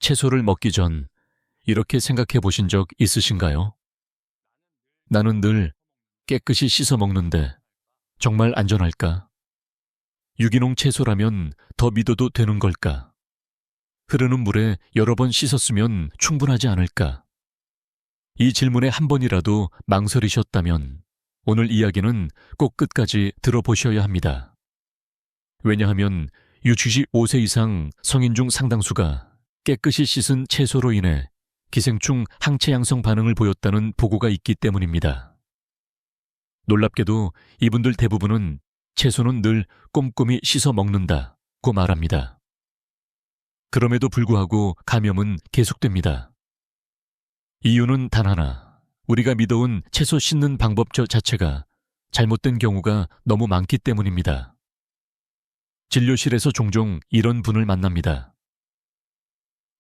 채소를 먹기 전 이렇게 생각해 보신 적 있으신가요? 나는 늘 깨끗이 씻어 먹는데 정말 안전할까? 유기농 채소라면 더 믿어도 되는 걸까? 흐르는 물에 여러 번 씻었으면 충분하지 않을까? 이 질문에 한 번이라도 망설이셨다면 오늘 이야기는 꼭 끝까지 들어보셔야 합니다. 왜냐하면 유75세 이상 성인 중 상당수가 깨끗이 씻은 채소로 인해 기생충 항체 양성 반응을 보였다는 보고가 있기 때문입니다. 놀랍게도 이분들 대부분은 채소는 늘 꼼꼼히 씻어 먹는다고 말합니다. 그럼에도 불구하고 감염은 계속됩니다. 이유는 단 하나, 우리가 믿어온 채소 씻는 방법 자체가 잘못된 경우가 너무 많기 때문입니다. 진료실에서 종종 이런 분을 만납니다.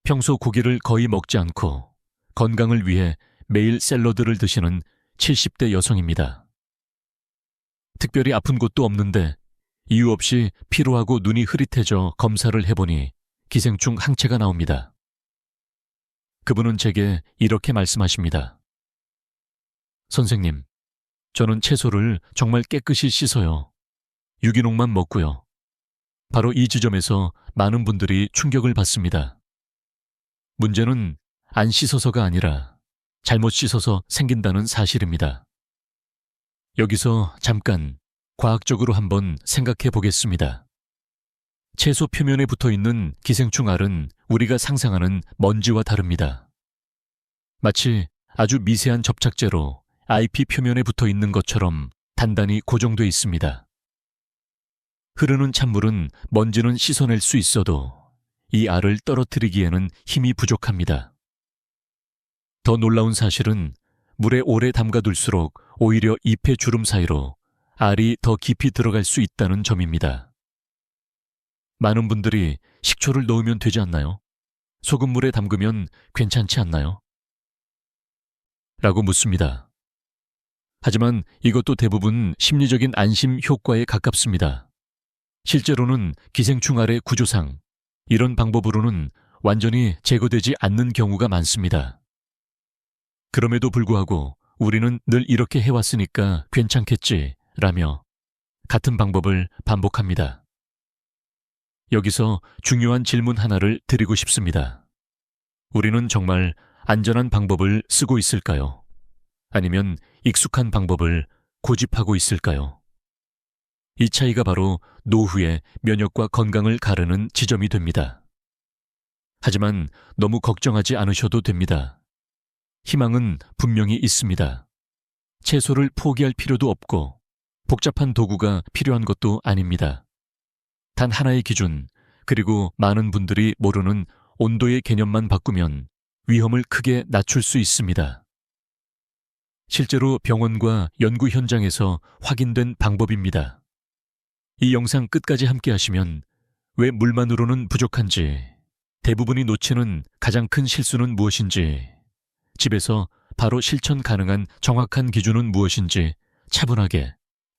평소 고기를 거의 먹지 않고 건강을 위해 매일 샐러드를 드시는 70대 여성입니다. 특별히 아픈 곳도 없는데 이유 없이 피로하고 눈이 흐릿해져 검사를 해보니 기생충 항체가 나옵니다. 그분은 제게 이렇게 말씀하십니다. 선생님, 저는 채소를 정말 깨끗이 씻어요. 유기농만 먹고요. 바로 이 지점에서 많은 분들이 충격을 받습니다. 문제는 안 씻어서가 아니라 잘못 씻어서 생긴다는 사실입니다. 여기서 잠깐 과학적으로 한번 생각해 보겠습니다. 채소 표면에 붙어 있는 기생충 알은 우리가 상상하는 먼지와 다릅니다. 마치 아주 미세한 접착제로 IP 표면에 붙어 있는 것처럼 단단히 고정돼 있습니다. 흐르는 찬물은 먼지는 씻어낼 수 있어도 이 알을 떨어뜨리기에는 힘이 부족합니다. 더 놀라운 사실은 물에 오래 담가둘수록 오히려 잎의 주름 사이로 알이 더 깊이 들어갈 수 있다는 점입니다. 많은 분들이 식초를 넣으면 되지 않나요? 소금물에 담그면 괜찮지 않나요? 라고 묻습니다. 하지만 이것도 대부분 심리적인 안심 효과에 가깝습니다. 실제로는 기생충 알의 구조상 이런 방법으로는 완전히 제거되지 않는 경우가 많습니다. 그럼에도 불구하고 우리는 늘 이렇게 해왔으니까 괜찮겠지 라며 같은 방법을 반복합니다. 여기서 중요한 질문 하나를 드리고 싶습니다. 우리는 정말 안전한 방법을 쓰고 있을까요? 아니면 익숙한 방법을 고집하고 있을까요? 이 차이가 바로 노후의 면역과 건강을 가르는 지점이 됩니다. 하지만 너무 걱정하지 않으셔도 됩니다. 희망은 분명히 있습니다. 채소를 포기할 필요도 없고 복잡한 도구가 필요한 것도 아닙니다. 단 하나의 기준, 그리고 많은 분들이 모르는 온도의 개념만 바꾸면 위험을 크게 낮출 수 있습니다. 실제로 병원과 연구 현장에서 확인된 방법입니다. 이 영상 끝까지 함께 하시면 왜 물만으로는 부족한지, 대부분이 놓치는 가장 큰 실수는 무엇인지, 집에서 바로 실천 가능한 정확한 기준은 무엇인지 차분하게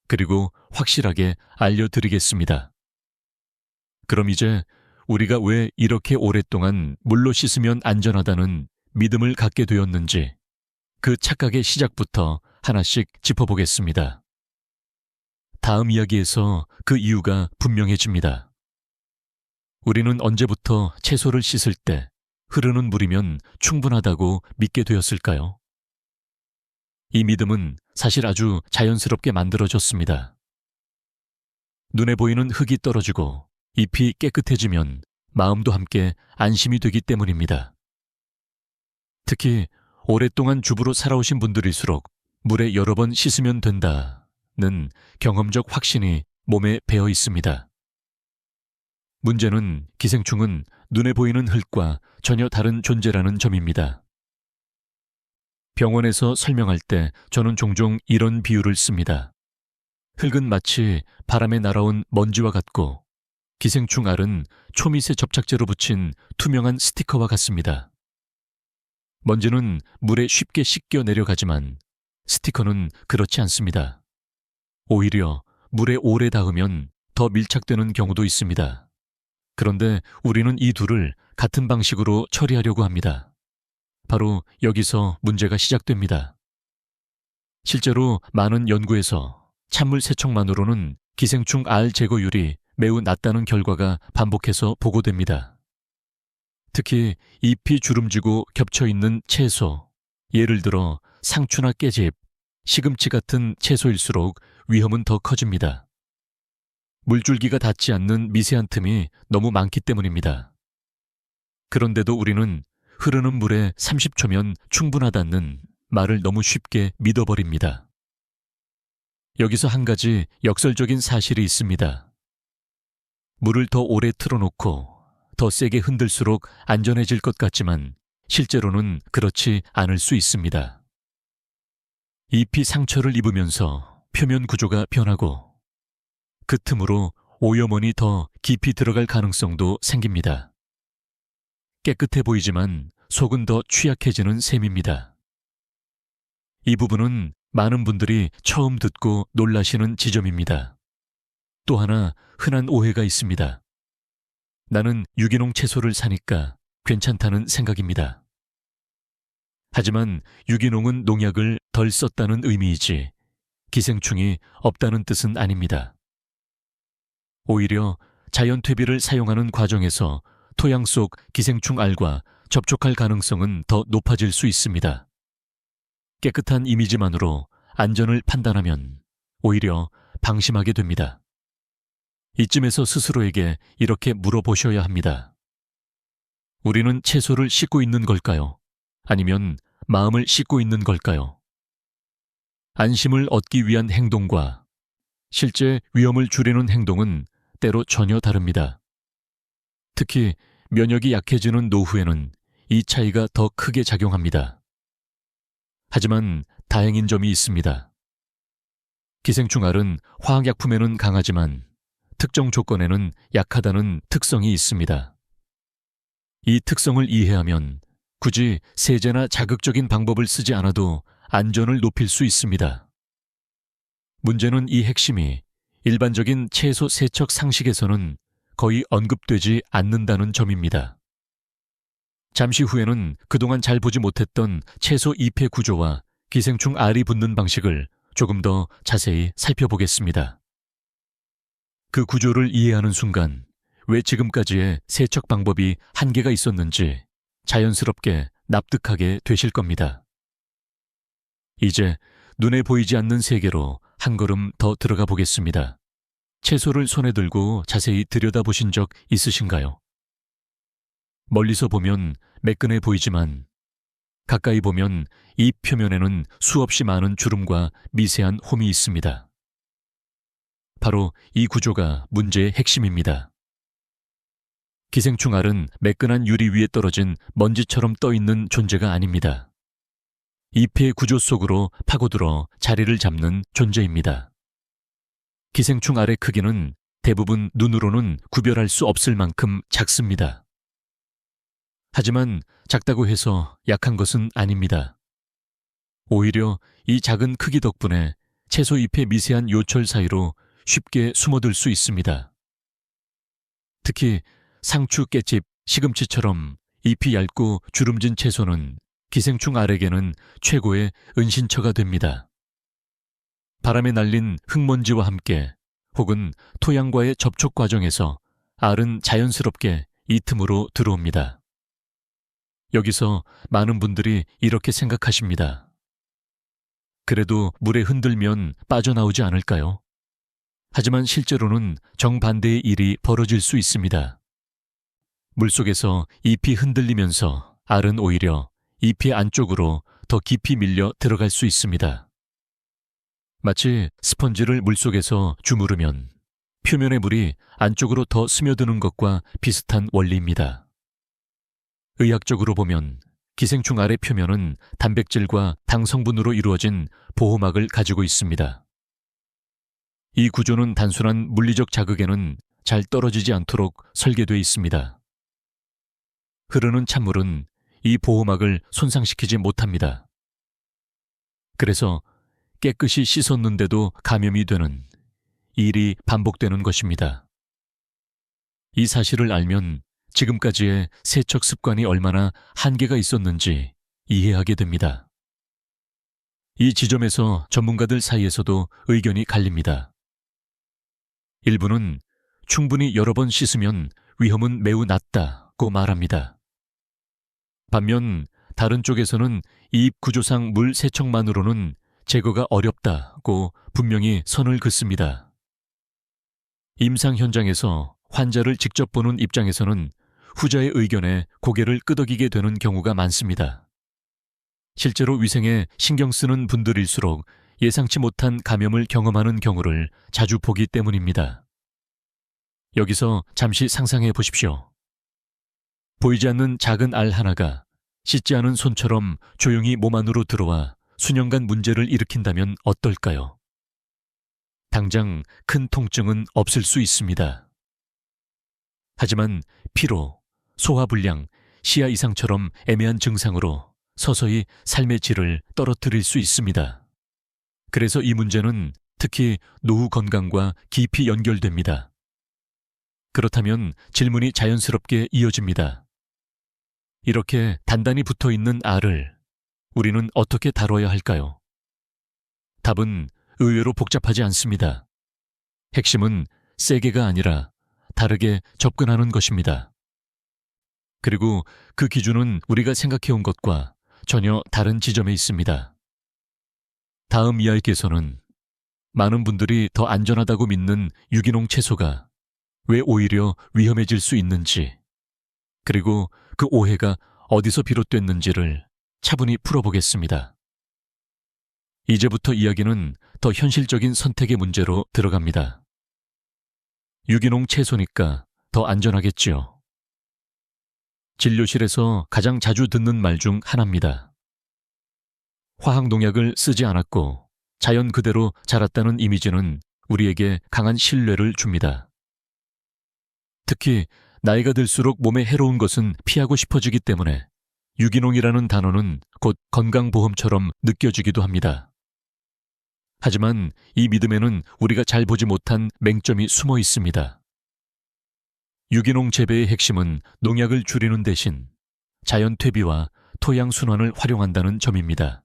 그리고 확실하게 알려드리겠습니다. 그럼 이제 우리가 왜 이렇게 오랫동안 물로 씻으면 안전하다는 믿음을 갖게 되었는지 그 착각의 시작부터 하나씩 짚어보겠습니다. 다음 이야기에서 그 이유가 분명해집니다. 우리는 언제부터 채소를 씻을 때 흐르는 물이면 충분하다고 믿게 되었을까요? 이 믿음은 사실 아주 자연스럽게 만들어졌습니다. 눈에 보이는 흙이 떨어지고 잎이 깨끗해지면 마음도 함께 안심이 되기 때문입니다. 특히 오랫동안 주부로 살아오신 분들일수록 물에 여러 번 씻으면 된다는 경험적 확신이 몸에 배어 있습니다. 문제는 기생충은 눈에 보이는 흙과 전혀 다른 존재라는 점입니다. 병원에서 설명할 때 저는 종종 이런 비유를 씁니다. 흙은 마치 바람에 날아온 먼지와 같고 기생충 알은 초미세 접착제로 붙인 투명한 스티커와 같습니다. 먼지는 물에 쉽게 씻겨 내려가지만 스티커는 그렇지 않습니다. 오히려 물에 오래 닿으면 더 밀착되는 경우도 있습니다. 그런데 우리는 이 둘을 같은 방식으로 처리하려고 합니다. 바로 여기서 문제가 시작됩니다. 실제로 많은 연구에서 찬물 세척만으로는 기생충 알 제거율이 매우 낮다는 결과가 반복해서 보고됩니다. 특히 잎이 주름지고 겹쳐있는 채소, 예를 들어 상추나 깨집, 시금치 같은 채소일수록 위험은 더 커집니다. 물줄기가 닿지 않는 미세한 틈이 너무 많기 때문입니다. 그런데도 우리는 흐르는 물에 30초면 충분하다는 말을 너무 쉽게 믿어버립니다. 여기서 한 가지 역설적인 사실이 있습니다. 물을 더 오래 틀어놓고 더 세게 흔들수록 안전해질 것 같지만 실제로는 그렇지 않을 수 있습니다. 잎이 상처를 입으면서 표면 구조가 변하고 그 틈으로 오염원이 더 깊이 들어갈 가능성도 생깁니다. 깨끗해 보이지만 속은 더 취약해지는 셈입니다. 이 부분은 많은 분들이 처음 듣고 놀라시는 지점입니다. 또 하나 흔한 오해가 있습니다. 나는 유기농 채소를 사니까 괜찮다는 생각입니다. 하지만 유기농은 농약을 덜 썼다는 의미이지 기생충이 없다는 뜻은 아닙니다. 오히려 자연 퇴비를 사용하는 과정에서 토양 속 기생충 알과 접촉할 가능성은 더 높아질 수 있습니다. 깨끗한 이미지만으로 안전을 판단하면 오히려 방심하게 됩니다. 이쯤에서 스스로에게 이렇게 물어보셔야 합니다. 우리는 채소를 씻고 있는 걸까요? 아니면 마음을 씻고 있는 걸까요? 안심을 얻기 위한 행동과 실제 위험을 줄이는 행동은 때로 전혀 다릅니다. 특히 면역이 약해지는 노후에는 이 차이가 더 크게 작용합니다. 하지만 다행인 점이 있습니다. 기생충알은 화학약품에는 강하지만 특정 조건에는 약하다는 특성이 있습니다. 이 특성을 이해하면 굳이 세제나 자극적인 방법을 쓰지 않아도 안전을 높일 수 있습니다. 문제는 이 핵심이 일반적인 채소 세척 상식에서는 거의 언급되지 않는다는 점입니다. 잠시 후에는 그동안 잘 보지 못했던 채소 잎의 구조와 기생충 알이 붙는 방식을 조금 더 자세히 살펴보겠습니다. 그 구조를 이해하는 순간 왜 지금까지의 세척 방법이 한계가 있었는지 자연스럽게 납득하게 되실 겁니다. 이제 눈에 보이지 않는 세계로 한 걸음 더 들어가 보겠습니다. 채소를 손에 들고 자세히 들여다보신 적 있으신가요? 멀리서 보면 매끈해 보이지만 가까이 보면 잎 표면에는 수없이 많은 주름과 미세한 홈이 있습니다. 바로 이 구조가 문제의 핵심입니다. 기생충 알은 매끈한 유리 위에 떨어진 먼지처럼 떠있는 존재가 아닙니다. 잎의 구조 속으로 파고들어 자리를 잡는 존재입니다. 기생충 알의 크기는 대부분 눈으로는 구별할 수 없을 만큼 작습니다. 하지만 작다고 해서 약한 것은 아닙니다. 오히려 이 작은 크기 덕분에 채소 잎의 미세한 요철 사이로 쉽게 숨어들 수 있습니다. 특히 상추, 깨집, 시금치처럼 잎이 얇고 주름진 채소는 기생충 알에게는 최고의 은신처가 됩니다. 바람에 날린 흙먼지와 함께 혹은 토양과의 접촉 과정에서 알은 자연스럽게 이 틈으로 들어옵니다. 여기서 많은 분들이 이렇게 생각하십니다. 그래도 물에 흔들면 빠져나오지 않을까요? 하지만 실제로는 정반대의 일이 벌어질 수 있습니다. 물속에서 잎이 흔들리면서 알은 오히려 잎의 안쪽으로 더 깊이 밀려 들어갈 수 있습니다. 마치 스펀지를 물속에서 주무르면 표면의 물이 안쪽으로 더 스며드는 것과 비슷한 원리입니다. 의학적으로 보면 기생충 알의 표면은 단백질과 당 성분으로 이루어진 보호막을 가지고 있습니다. 이 구조는 단순한 물리적 자극에는 잘 떨어지지 않도록 설계되어 있습니다. 흐르는 찬물은 이 보호막을 손상시키지 못합니다. 그래서 깨끗이 씻었는데도 감염이 되는 일이 반복되는 것입니다. 이 사실을 알면 지금까지의 세척 습관이 얼마나 한계가 있었는지 이해하게 됩니다. 이 지점에서 전문가들 사이에서도 의견이 갈립니다. 일부는 충분히 여러 번 씻으면 위험은 매우 낮다고 말합니다. 반면 다른 쪽에서는 이입 구조상 물 세척만으로는 제거가 어렵다고 분명히 선을 긋습니다. 임상 현장에서 환자를 직접 보는 입장에서는 후자의 의견에 고개를 끄덕이게 되는 경우가 많습니다. 실제로 위생에 신경 쓰는 분들일수록 예상치 못한 감염을 경험하는 경우를 자주 보기 때문입니다. 여기서 잠시 상상해 보십시오. 보이지 않는 작은 알 하나가 씻지 않은 손처럼 조용히 몸 안으로 들어와 수년간 문제를 일으킨다면 어떨까요? 당장 큰 통증은 없을 수 있습니다. 하지만 피로, 소화불량, 시야 이상처럼 애매한 증상으로 서서히 삶의 질을 떨어뜨릴 수 있습니다. 그래서 이 문제는 특히 노후 건강과 깊이 연결됩니다. 그렇다면 질문이 자연스럽게 이어집니다. 이렇게 단단히 붙어 있는 알을 우리는 어떻게 다뤄야 할까요? 답은 의외로 복잡하지 않습니다. 핵심은 세게가 아니라 다르게 접근하는 것입니다. 그리고 그 기준은 우리가 생각해온 것과 전혀 다른 지점에 있습니다. 다음 이야기에서는 많은 분들이 더 안전하다고 믿는 유기농 채소가 왜 오히려 위험해질 수 있는지, 그리고 그 오해가 어디서 비롯됐는지를 차분히 풀어보겠습니다. 이제부터 이야기는 더 현실적인 선택의 문제로 들어갑니다. 유기농 채소니까 더 안전하겠지요. 진료실에서 가장 자주 듣는 말 중 하나입니다. 화학농약을 쓰지 않았고 자연 그대로 자랐다는 이미지는 우리에게 강한 신뢰를 줍니다. 특히 나이가 들수록 몸에 해로운 것은 피하고 싶어지기 때문에 유기농이라는 단어는 곧 건강보험처럼 느껴지기도 합니다. 하지만 이 믿음에는 우리가 잘 보지 못한 맹점이 숨어 있습니다. 유기농 재배의 핵심은 농약을 줄이는 대신 자연 퇴비와 토양 순환을 활용한다는 점입니다.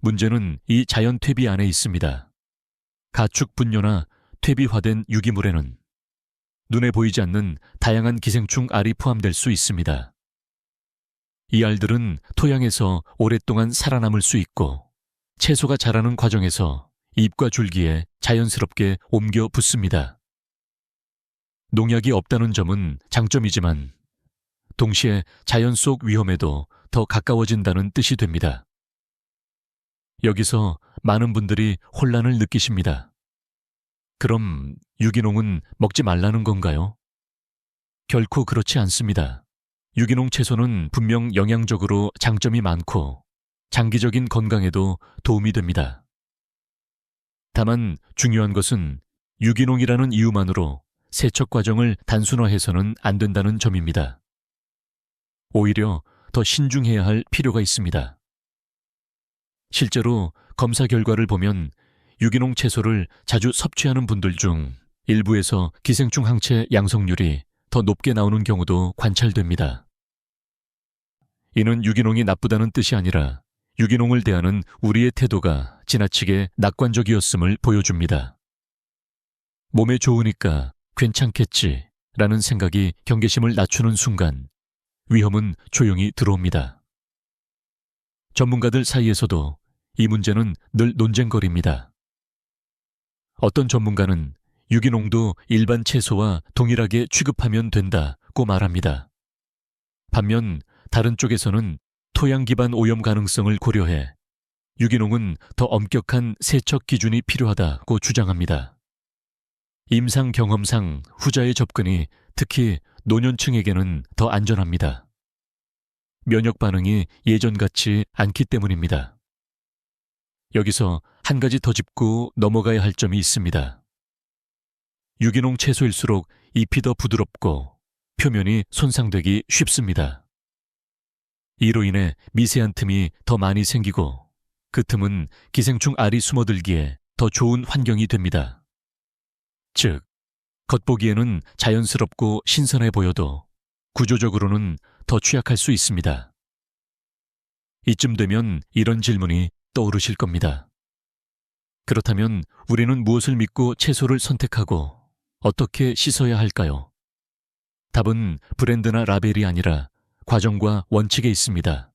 문제는 이 자연 퇴비 안에 있습니다. 가축 분뇨나 퇴비화된 유기물에는 눈에 보이지 않는 다양한 기생충 알이 포함될 수 있습니다. 이 알들은 토양에서 오랫동안 살아남을 수 있고 채소가 자라는 과정에서 잎과 줄기에 자연스럽게 옮겨 붙습니다. 농약이 없다는 점은 장점이지만 동시에 자연 속 위험에도 더 가까워진다는 뜻이 됩니다. 여기서 많은 분들이 혼란을 느끼십니다. 그럼 유기농은 먹지 말라는 건가요? 결코 그렇지 않습니다. 유기농 채소는 분명 영양적으로 장점이 많고 장기적인 건강에도 도움이 됩니다. 다만 중요한 것은 유기농이라는 이유만으로 세척 과정을 단순화해서는 안 된다는 점입니다. 오히려 더 신중해야 할 필요가 있습니다. 실제로 검사 결과를 보면 유기농 채소를 자주 섭취하는 분들 중 일부에서 기생충 항체 양성률이 더 높게 나오는 경우도 관찰됩니다. 이는 유기농이 나쁘다는 뜻이 아니라 유기농을 대하는 우리의 태도가 지나치게 낙관적이었음을 보여줍니다. 몸에 좋으니까 괜찮겠지라는 생각이 경계심을 낮추는 순간 위험은 조용히 들어옵니다. 전문가들 사이에서도 이 문제는 늘 논쟁거리입니다. 어떤 전문가는 유기농도 일반 채소와 동일하게 취급하면 된다고 말합니다. 반면 다른 쪽에서는 토양 기반 오염 가능성을 고려해 유기농은 더 엄격한 세척 기준이 필요하다고 주장합니다. 임상 경험상 후자의 접근이 특히 노년층에게는 더 안전합니다. 면역 반응이 예전 같지 않기 때문입니다. 여기서 한 가지 더 짚고 넘어가야 할 점이 있습니다. 유기농 채소일수록 잎이 더 부드럽고 표면이 손상되기 쉽습니다. 이로 인해 미세한 틈이 더 많이 생기고 그 틈은 기생충 알이 숨어들기에 더 좋은 환경이 됩니다. 즉, 겉보기에는 자연스럽고 신선해 보여도 구조적으로는 더 취약할 수 있습니다. 이쯤 되면 이런 질문이 떠오르실 겁니다. 그렇다면 우리는 무엇을 믿고 채소를 선택하고 어떻게 씻어야 할까요? 답은 브랜드나 라벨이 아니라 과정과 원칙에 있습니다.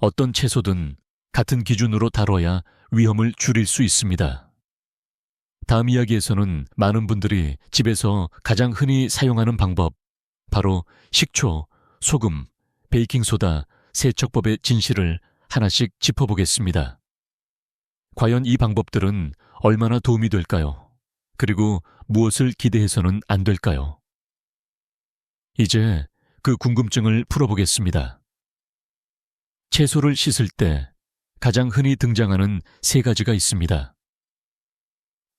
어떤 채소든 같은 기준으로 다뤄야 위험을 줄일 수 있습니다. 다음 이야기에서는 많은 분들이 집에서 가장 흔히 사용하는 방법, 바로 식초, 소금, 베이킹소다, 세척법의 진실을 하나씩 짚어보겠습니다. 과연 이 방법들은 얼마나 도움이 될까요? 그리고 무엇을 기대해서는 안 될까요? 이제 그 궁금증을 풀어보겠습니다. 채소를 씻을 때 가장 흔히 등장하는 세 가지가 있습니다.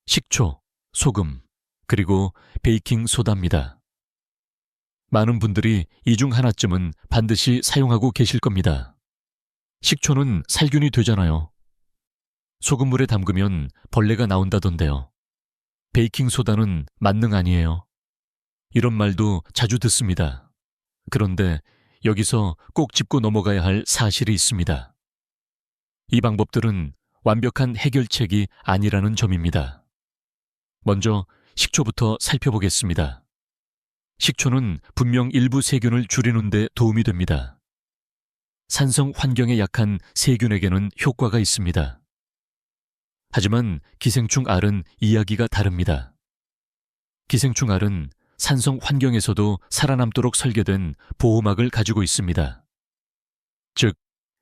식초, 소금, 그리고 베이킹소다입니다. 많은 분들이 이 중 하나쯤은 반드시 사용하고 계실 겁니다. 식초는 살균이 되잖아요. 소금물에 담그면 벌레가 나온다던데요. 베이킹소다는 만능 아니에요. 이런 말도 자주 듣습니다. 그런데 여기서 꼭 짚고 넘어가야 할 사실이 있습니다. 이 방법들은 완벽한 해결책이 아니라는 점입니다. 먼저 식초부터 살펴보겠습니다. 식초는 분명 일부 세균을 줄이는 데 도움이 됩니다. 산성 환경에 약한 세균에게는 효과가 있습니다. 하지만 기생충 알은 이야기가 다릅니다. 기생충 알은 산성 환경에서도 살아남도록 설계된 보호막을 가지고 있습니다. 즉,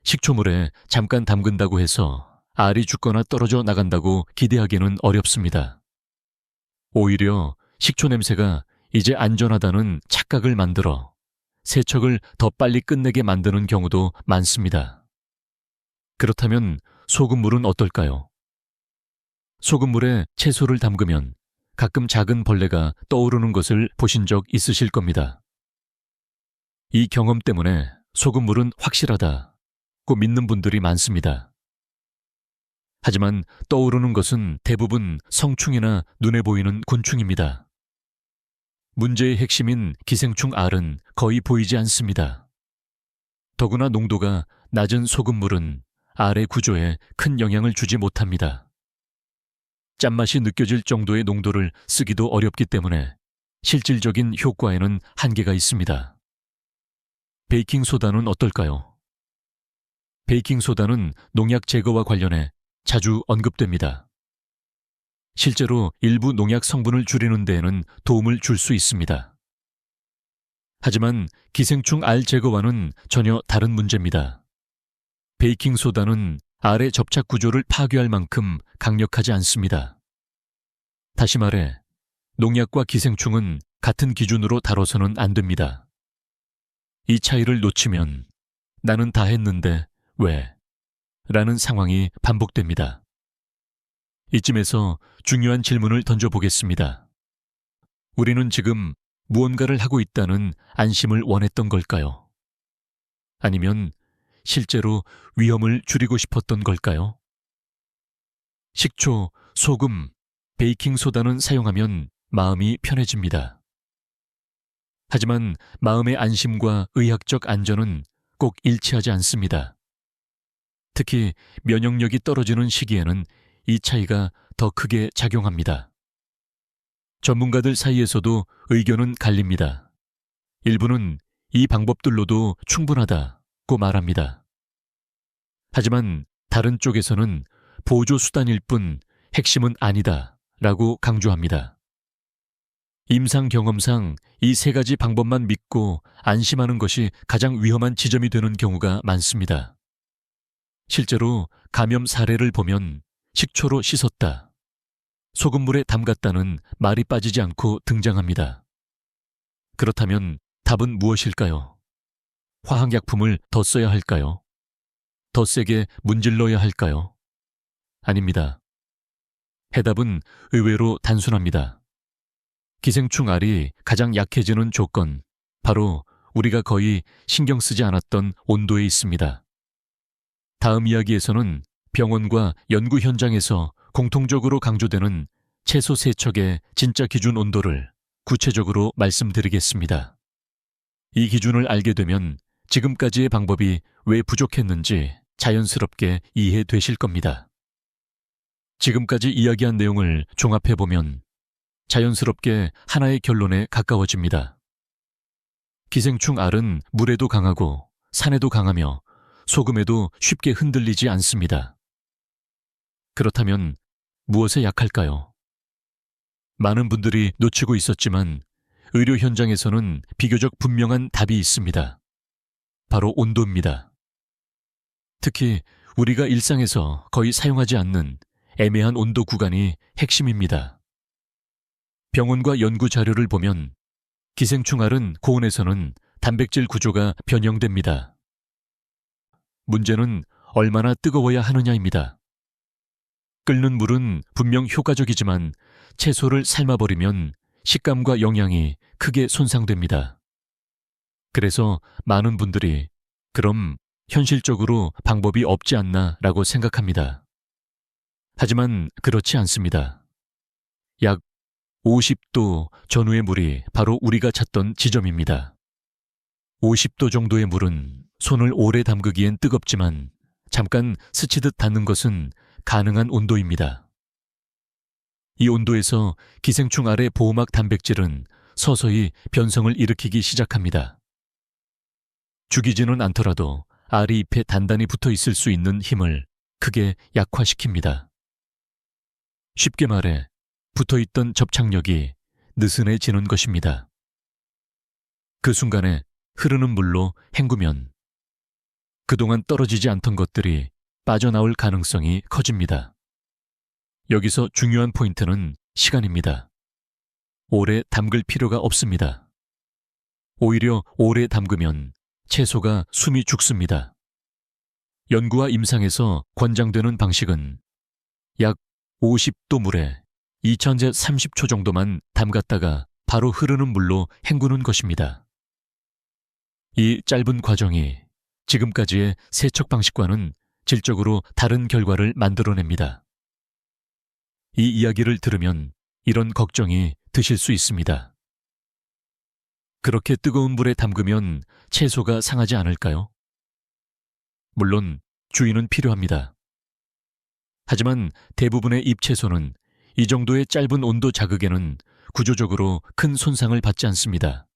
식초물에 잠깐 담근다고 해서 알이 죽거나 떨어져 나간다고 기대하기는 어렵습니다. 오히려 식초 냄새가 이제 안전하다는 착각을 만들어 세척을 더 빨리 끝내게 만드는 경우도 많습니다. 그렇다면 소금물은 어떨까요? 소금물에 채소를 담그면 가끔 작은 벌레가 떠오르는 것을 보신 적 있으실 겁니다. 이 경험 때문에 소금물은 확실하다고 믿는 분들이 많습니다. 하지만 떠오르는 것은 대부분 성충이나 눈에 보이는 곤충입니다. 문제의 핵심인 기생충 알은 거의 보이지 않습니다. 더구나 농도가 낮은 소금물은 알의 구조에 큰 영향을 주지 못합니다. 짠맛이 느껴질 정도의 농도를 쓰기도 어렵기 때문에 실질적인 효과에는 한계가 있습니다. 베이킹소다는 어떨까요? 베이킹소다는 농약 제거와 관련해 자주 언급됩니다. 실제로 일부 농약 성분을 줄이는 데에는 도움을 줄 수 있습니다. 하지만 기생충 알 제거와는 전혀 다른 문제입니다. 베이킹소다는 알의 접착 구조를 파괴할 만큼 강력하지 않습니다. 다시 말해, 농약과 기생충은 같은 기준으로 다뤄서는 안 됩니다. 이 차이를 놓치면 나는 다 했는데 왜? 라는 상황이 반복됩니다. 이쯤에서 중요한 질문을 던져보겠습니다. 우리는 지금 무언가를 하고 있다는 안심을 원했던 걸까요? 아니면 실제로 위험을 줄이고 싶었던 걸까요? 식초, 소금, 베이킹소다는 사용하면 마음이 편해집니다. 하지만 마음의 안심과 의학적 안전은 꼭 일치하지 않습니다. 특히 면역력이 떨어지는 시기에는 이 차이가 더 크게 작용합니다. 전문가들 사이에서도 의견은 갈립니다. 일부는 이 방법들로도 충분하다고 말합니다. 하지만 다른 쪽에서는 보조 수단일 뿐 핵심은 아니다라고 강조합니다. 임상 경험상 이 세 가지 방법만 믿고 안심하는 것이 가장 위험한 지점이 되는 경우가 많습니다. 실제로 감염 사례를 보면 식초로 씻었다, 소금물에 담갔다는 말이 빠지지 않고 등장합니다. 그렇다면 답은 무엇일까요? 화학약품을 더 써야 할까요? 더 세게 문질러야 할까요? 아닙니다. 해답은 의외로 단순합니다. 기생충 알이 가장 약해지는 조건, 바로 우리가 거의 신경 쓰지 않았던 온도에 있습니다. 다음 이야기에서는 병원과 연구 현장에서 공통적으로 강조되는 채소 세척의 진짜 기준 온도를 구체적으로 말씀드리겠습니다. 이 기준을 알게 되면 지금까지의 방법이 왜 부족했는지 자연스럽게 이해되실 겁니다. 지금까지 이야기한 내용을 종합해보면 자연스럽게 하나의 결론에 가까워집니다. 기생충 알은 물에도 강하고 산에도 강하며 소금에도 쉽게 흔들리지 않습니다. 그렇다면 무엇에 약할까요? 많은 분들이 놓치고 있었지만 의료 현장에서는 비교적 분명한 답이 있습니다. 바로 온도입니다. 특히 우리가 일상에서 거의 사용하지 않는 애매한 온도 구간이 핵심입니다. 병원과 연구 자료를 보면 기생충알은 고온에서는 단백질 구조가 변형됩니다. 문제는 얼마나 뜨거워야 하느냐입니다. 끓는 물은 분명 효과적이지만 채소를 삶아버리면 식감과 영양이 크게 손상됩니다. 그래서 많은 분들이 그럼 현실적으로 방법이 없지 않나 라고 생각합니다. 하지만 그렇지 않습니다. 약 50도 전후의 물이 바로 우리가 찾던 지점입니다. 50도 정도의 물은 손을 오래 담그기엔 뜨겁지만 잠깐 스치듯 닿는 것은 가능한 온도입니다. 이 온도에서 기생충 알의 보호막 단백질은 서서히 변성을 일으키기 시작합니다. 죽이지는 않더라도 알이 잎에 단단히 붙어 있을 수 있는 힘을 크게 약화시킵니다. 쉽게 말해 붙어있던 접착력이 느슨해지는 것입니다. 그 순간에 흐르는 물로 헹구면 그동안 떨어지지 않던 것들이 빠져나올 가능성이 커집니다. 여기서 중요한 포인트는 시간입니다. 오래 담글 필요가 없습니다. 오히려 오래 담그면 채소가 숨이 죽습니다. 연구와 임상에서 권장되는 방식은 약 50도 물에 2000제 30초 정도만 담갔다가 바로 흐르는 물로 헹구는 것입니다. 이 짧은 과정이 지금까지의 세척 방식과는 질적으로 다른 결과를 만들어냅니다. 이 이야기를 들으면 이런 걱정이 드실 수 있습니다. 그렇게 뜨거운 물에 담그면 채소가 상하지 않을까요? 물론 주의는 필요합니다. 하지만 대부분의 잎채소는 이 정도의 짧은 온도 자극에는 구조적으로 큰 손상을 받지 않습니다.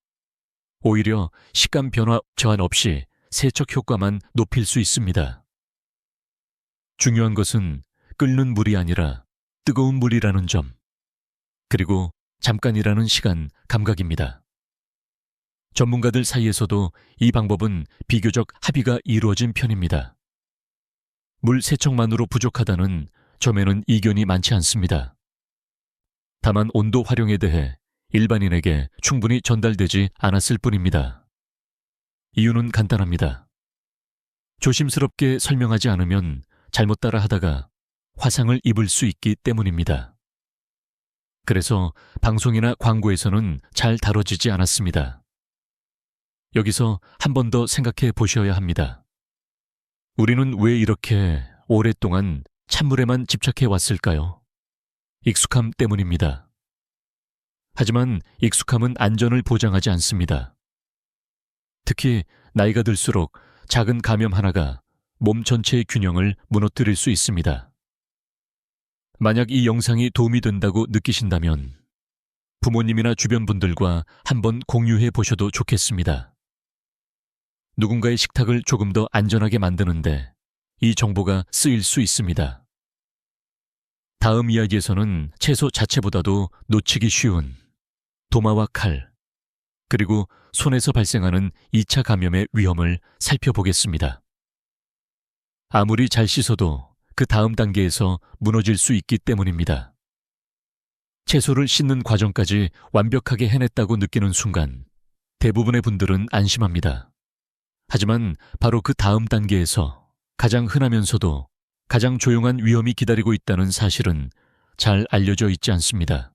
오히려 식감 변화 제한 없이 세척 효과만 높일 수 있습니다. 중요한 것은 끓는 물이 아니라 뜨거운 물이라는 점, 그리고 잠깐이라는 시간 감각입니다. 전문가들 사이에서도 이 방법은 비교적 합의가 이루어진 편입니다. 물 세척만으로 부족하다는 점에는 이견이 많지 않습니다. 다만 온도 활용에 대해 일반인에게 충분히 전달되지 않았을 뿐입니다. 이유는 간단합니다. 조심스럽게 설명하지 않으면 잘못 따라 하다가 화상을 입을 수 있기 때문입니다. 그래서 방송이나 광고에서는 잘 다뤄지지 않았습니다. 여기서 한 번 더 생각해 보셔야 합니다. 우리는 왜 이렇게 오랫동안 찬물에만 집착해 왔을까요? 익숙함 때문입니다. 하지만 익숙함은 안전을 보장하지 않습니다. 특히 나이가 들수록 작은 감염 하나가 몸 전체의 균형을 무너뜨릴 수 있습니다. 만약 이 영상이 도움이 된다고 느끼신다면 부모님이나 주변 분들과 한번 공유해 보셔도 좋겠습니다. 누군가의 식탁을 조금 더 안전하게 만드는데 이 정보가 쓰일 수 있습니다. 다음 이야기에서는 채소 자체보다도 놓치기 쉬운 도마와 칼, 그리고 손에서 발생하는 2차 감염의 위험을 살펴보겠습니다. 아무리 잘 씻어도 그 다음 단계에서 무너질 수 있기 때문입니다. 채소를 씻는 과정까지 완벽하게 해냈다고 느끼는 순간 대부분의 분들은 안심합니다. 하지만 바로 그 다음 단계에서 가장 흔하면서도 가장 조용한 위험이 기다리고 있다는 사실은 잘 알려져 있지 않습니다.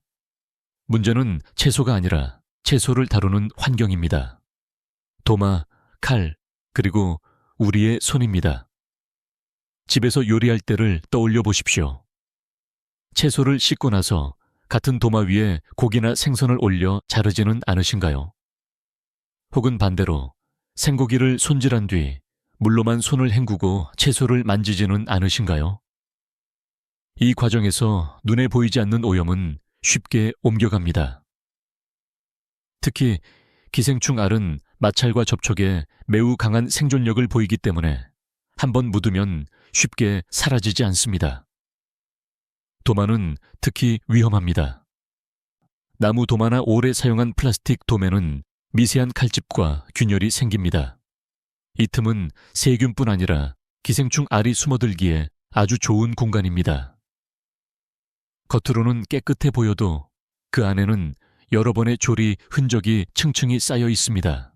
문제는 채소가 아니라 채소를 다루는 환경입니다. 도마, 칼, 그리고 우리의 손입니다. 집에서 요리할 때를 떠올려 보십시오. 채소를 씻고 나서 같은 도마 위에 고기나 생선을 올려 자르지는 않으신가요? 혹은 반대로 생고기를 손질한 뒤 물로만 손을 헹구고 채소를 만지지는 않으신가요? 이 과정에서 눈에 보이지 않는 오염은 쉽게 옮겨갑니다. 특히 기생충 알은 마찰과 접촉에 매우 강한 생존력을 보이기 때문에 한번 묻으면 쉽게 사라지지 않습니다. 도마는 특히 위험합니다. 나무 도마나 오래 사용한 플라스틱 도매는 미세한 칼집과 균열이 생깁니다. 이 틈은 세균뿐 아니라 기생충 알이 숨어들기에 아주 좋은 공간입니다. 겉으로는 깨끗해 보여도 그 안에는 여러 번의 조리 흔적이 층층이 쌓여 있습니다.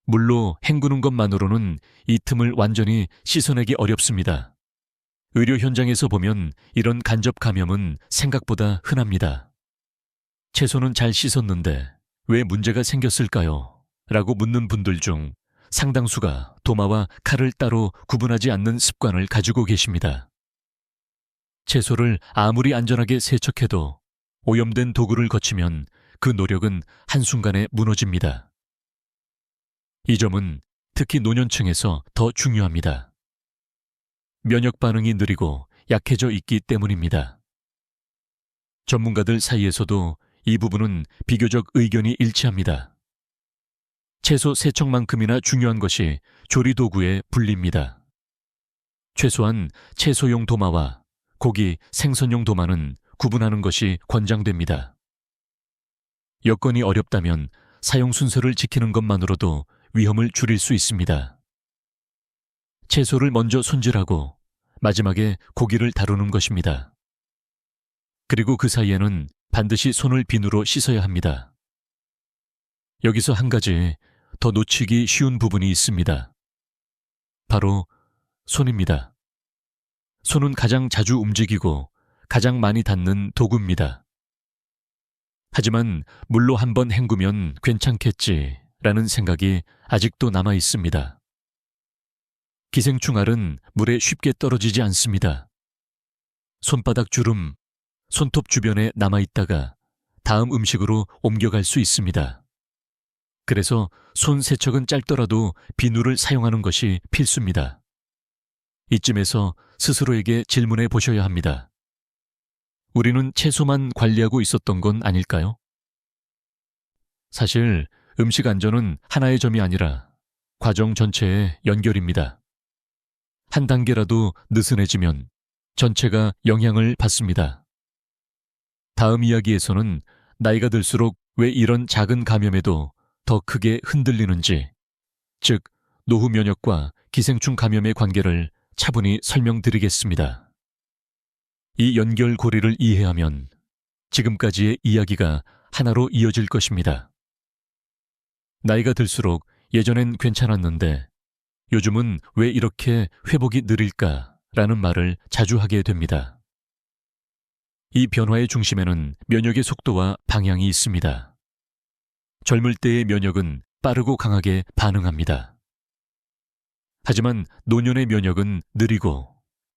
물로 헹구는 것만으로는 이 틈을 완전히 씻어내기 어렵습니다. 의료 현장에서 보면 이런 간접 감염은 생각보다 흔합니다. 채소는 잘 씻었는데 왜 문제가 생겼을까요? 라고 묻는 분들 중 상당수가 도마와 칼을 따로 구분하지 않는 습관을 가지고 계십니다. 채소를 아무리 안전하게 세척해도 오염된 도구를 거치면 그 노력은 한순간에 무너집니다. 이 점은 특히 노년층에서 더 중요합니다. 면역 반응이 느리고 약해져 있기 때문입니다. 전문가들 사이에서도 이 부분은 비교적 의견이 일치합니다. 채소 세척만큼이나 중요한 것이 조리도구의 분리입니다. 최소한 채소용 도마와 고기, 생선용 도마는 구분하는 것이 권장됩니다. 여건이 어렵다면 사용 순서를 지키는 것만으로도 위험을 줄일 수 있습니다. 채소를 먼저 손질하고 마지막에 고기를 다루는 것입니다. 그리고 그 사이에는 반드시 손을 비누로 씻어야 합니다. 여기서 한 가지 더 놓치기 쉬운 부분이 있습니다. 바로 손입니다. 손은 가장 자주 움직이고 가장 많이 닿는 도구입니다. 하지만 물로 한번 헹구면 괜찮겠지라는 생각이 아직도 남아 있습니다. 기생충알은 물에 쉽게 떨어지지 않습니다. 손바닥 주름, 손톱 주변에 남아있다가 다음 음식으로 옮겨갈 수 있습니다. 그래서 손 세척은 짧더라도 비누를 사용하는 것이 필수입니다. 이쯤에서 스스로에게 질문해 보셔야 합니다. 우리는 채소만 관리하고 있었던 건 아닐까요? 사실 음식 안전은 하나의 점이 아니라 과정 전체의 연결입니다. 한 단계라도 느슨해지면 전체가 영향을 받습니다. 다음 이야기에서는 나이가 들수록 왜 이런 작은 감염에도 더 크게 흔들리는지, 즉 노후 면역과 기생충 감염의 관계를 차분히 설명드리겠습니다. 이 연결고리를 이해하면 지금까지의 이야기가 하나로 이어질 것입니다. 나이가 들수록 예전엔 괜찮았는데 요즘은 왜 이렇게 회복이 느릴까라는 말을 자주 하게 됩니다. 이 변화의 중심에는 면역의 속도와 방향이 있습니다. 젊을 때의 면역은 빠르고 강하게 반응합니다. 하지만 노년의 면역은 느리고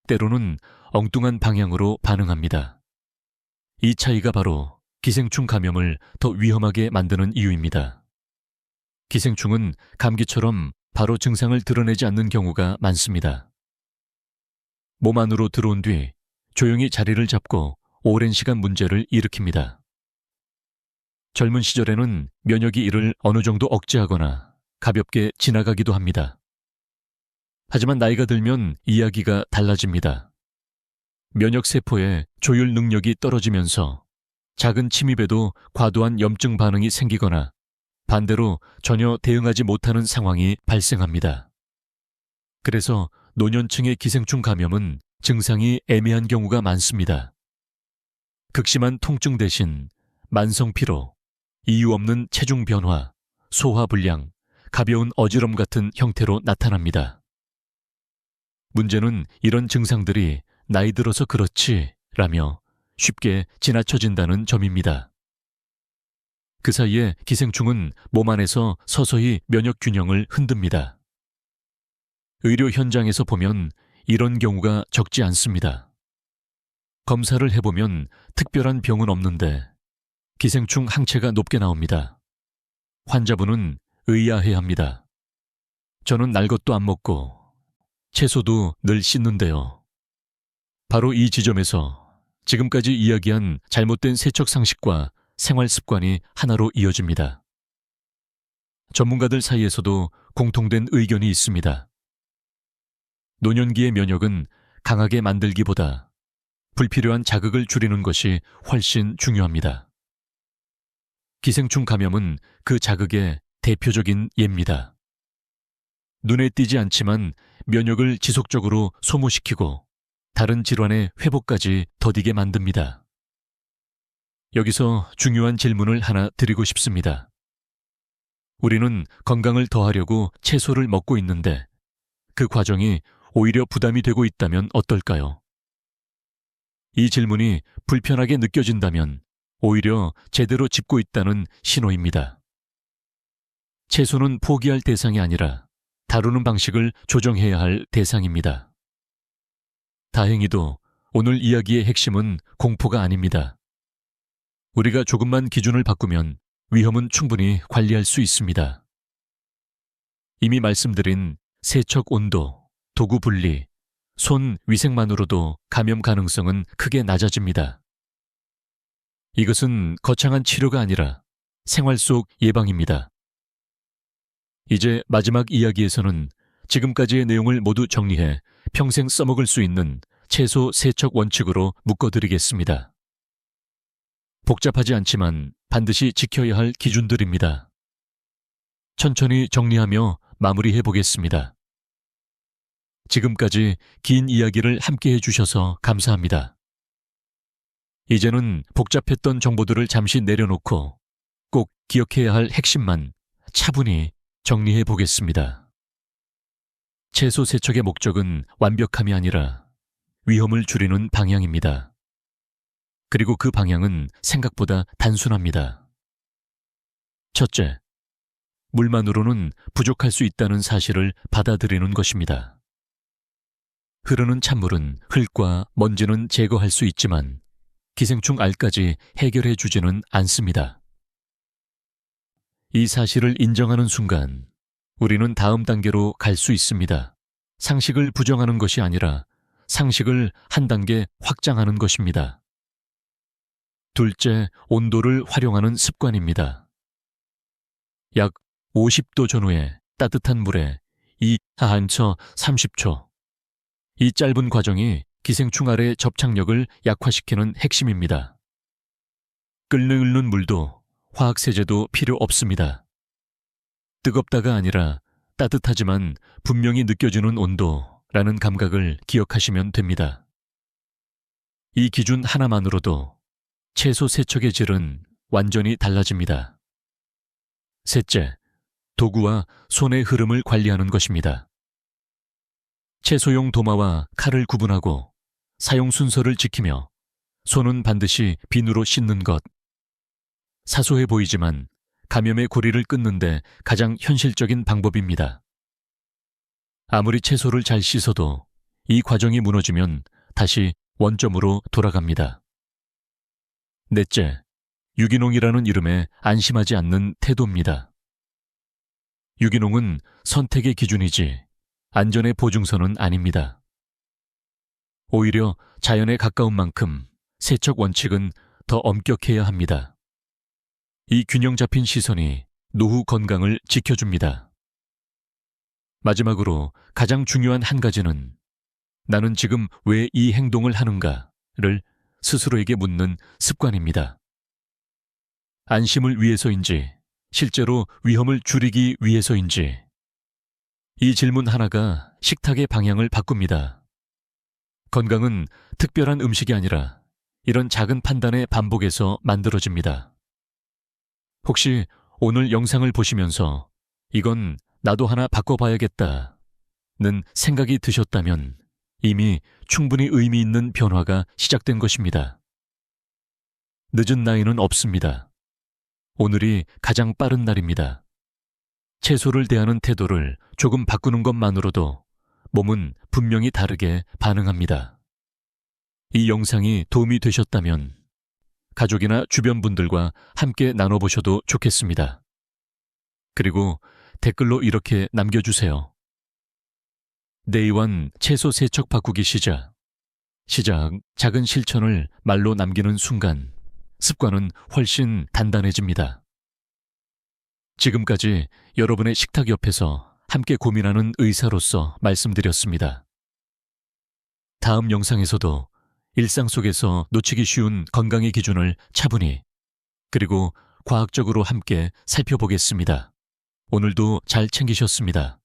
때로는 엉뚱한 방향으로 반응합니다. 이 차이가 바로 기생충 감염을 더 위험하게 만드는 이유입니다. 기생충은 감기처럼 바로 증상을 드러내지 않는 경우가 많습니다. 몸 안으로 들어온 뒤 조용히 자리를 잡고 오랜 시간 문제를 일으킵니다. 젊은 시절에는 면역이 이를 어느 정도 억제하거나 가볍게 지나가기도 합니다. 하지만 나이가 들면 이야기가 달라집니다. 면역세포의 조율 능력이 떨어지면서 작은 침입에도 과도한 염증 반응이 생기거나 반대로 전혀 대응하지 못하는 상황이 발생합니다. 그래서 노년층의 기생충 감염은 증상이 애매한 경우가 많습니다. 극심한 통증 대신 만성 피로, 이유 없는 체중 변화, 소화불량, 가벼운 어지럼 같은 형태로 나타납니다. 문제는 이런 증상들이 나이 들어서 그렇지 라며 쉽게 지나쳐진다는 점입니다. 그 사이에 기생충은 몸 안에서 서서히 면역 균형을 흔듭니다. 의료 현장에서 보면 이런 경우가 적지 않습니다. 검사를 해보면 특별한 병은 없는데 기생충 항체가 높게 나옵니다. 환자분은 의아해합니다. 저는 날 것도 안 먹고 채소도 늘 씻는데요. 바로 이 지점에서 지금까지 이야기한 잘못된 세척 상식과 생활 습관이 하나로 이어집니다. 전문가들 사이에서도 공통된 의견이 있습니다. 노년기의 면역은 강하게 만들기보다 불필요한 자극을 줄이는 것이 훨씬 중요합니다. 기생충 감염은 그 자극의 대표적인 예입니다. 눈에 띄지 않지만 면역을 지속적으로 소모시키고 다른 질환의 회복까지 더디게 만듭니다. 여기서 중요한 질문을 하나 드리고 싶습니다. 우리는 건강을 더하려고 채소를 먹고 있는데 그 과정이 오히려 부담이 되고 있다면 어떨까요? 이 질문이 불편하게 느껴진다면 오히려 제대로 짚고 있다는 신호입니다. 채소는 포기할 대상이 아니라 다루는 방식을 조정해야 할 대상입니다. 다행히도 오늘 이야기의 핵심은 공포가 아닙니다. 우리가 조금만 기준을 바꾸면 위험은 충분히 관리할 수 있습니다. 이미 말씀드린 세척 온도, 도구 분리, 손 위생만으로도 감염 가능성은 크게 낮아집니다. 이것은 거창한 치료가 아니라 생활 속 예방입니다. 이제 마지막 이야기에서는 지금까지의 내용을 모두 정리해 평생 써먹을 수 있는 채소 세척 원칙으로 묶어드리겠습니다. 복잡하지 않지만 반드시 지켜야 할 기준들입니다. 천천히 정리하며 마무리해 보겠습니다. 지금까지 긴 이야기를 함께 해주셔서 감사합니다. 이제는 복잡했던 정보들을 잠시 내려놓고 꼭 기억해야 할 핵심만 차분히 정리해 보겠습니다. 채소 세척의 목적은 완벽함이 아니라 위험을 줄이는 방향입니다. 그리고 그 방향은 생각보다 단순합니다. 첫째, 물만으로는 부족할 수 있다는 사실을 받아들이는 것입니다. 흐르는 찬물은 흙과 먼지는 제거할 수 있지만 기생충 알까지 해결해 주지는 않습니다. 이 사실을 인정하는 순간 우리는 다음 단계로 갈 수 있습니다. 상식을 부정하는 것이 아니라 상식을 한 단계 확장하는 것입니다. 둘째, 온도를 활용하는 습관입니다. 약 50도 전후에 따뜻한 물에 하한처 30초. 이 짧은 과정이 기생충 알의 접착력을 약화시키는 핵심입니다. 끓는 물도 화학세제도 필요 없습니다. 뜨겁다가 아니라 따뜻하지만 분명히 느껴지는 온도라는 감각을 기억하시면 됩니다. 이 기준 하나만으로도 채소 세척의 질은 완전히 달라집니다. 셋째, 도구와 손의 흐름을 관리하는 것입니다. 채소용 도마와 칼을 구분하고 사용 순서를 지키며 손은 반드시 비누로 씻는 것. 사소해 보이지만 감염의 고리를 끊는데 가장 현실적인 방법입니다. 아무리 채소를 잘 씻어도 이 과정이 무너지면 다시 원점으로 돌아갑니다. 넷째, 유기농이라는 이름에 안심하지 않는 태도입니다. 유기농은 선택의 기준이지 안전의 보증서는 아닙니다. 오히려 자연에 가까운 만큼 세척 원칙은 더 엄격해야 합니다. 이 균형 잡힌 시선이 노후 건강을 지켜줍니다. 마지막으로 가장 중요한 한 가지는 나는 지금 왜 이 행동을 하는가를 스스로에게 묻는 습관입니다. 안심을 위해서인지 실제로 위험을 줄이기 위해서인지 이 질문 하나가 식탁의 방향을 바꿉니다. 건강은 특별한 음식이 아니라 이런 작은 판단의 반복에서 만들어집니다. 혹시 오늘 영상을 보시면서 이건 나도 하나 바꿔봐야겠다는 생각이 드셨다면 이미 충분히 의미 있는 변화가 시작된 것입니다. 늦은 나이는 없습니다. 오늘이 가장 빠른 날입니다. 채소를 대하는 태도를 조금 바꾸는 것만으로도 몸은 분명히 다르게 반응합니다. 이 영상이 도움이 되셨다면 가족이나 주변 분들과 함께 나눠보셔도 좋겠습니다. 그리고 댓글로 이렇게 남겨주세요. Day1 채소 세척 바꾸기 시작. 작은 실천을 말로 남기는 순간 습관은 훨씬 단단해집니다. 지금까지 여러분의 식탁 옆에서 함께 고민하는 의사로서 말씀드렸습니다. 다음 영상에서도 일상 속에서 놓치기 쉬운 건강의 기준을 차분히 그리고 과학적으로 함께 살펴보겠습니다. 오늘도 잘 챙기셨습니다.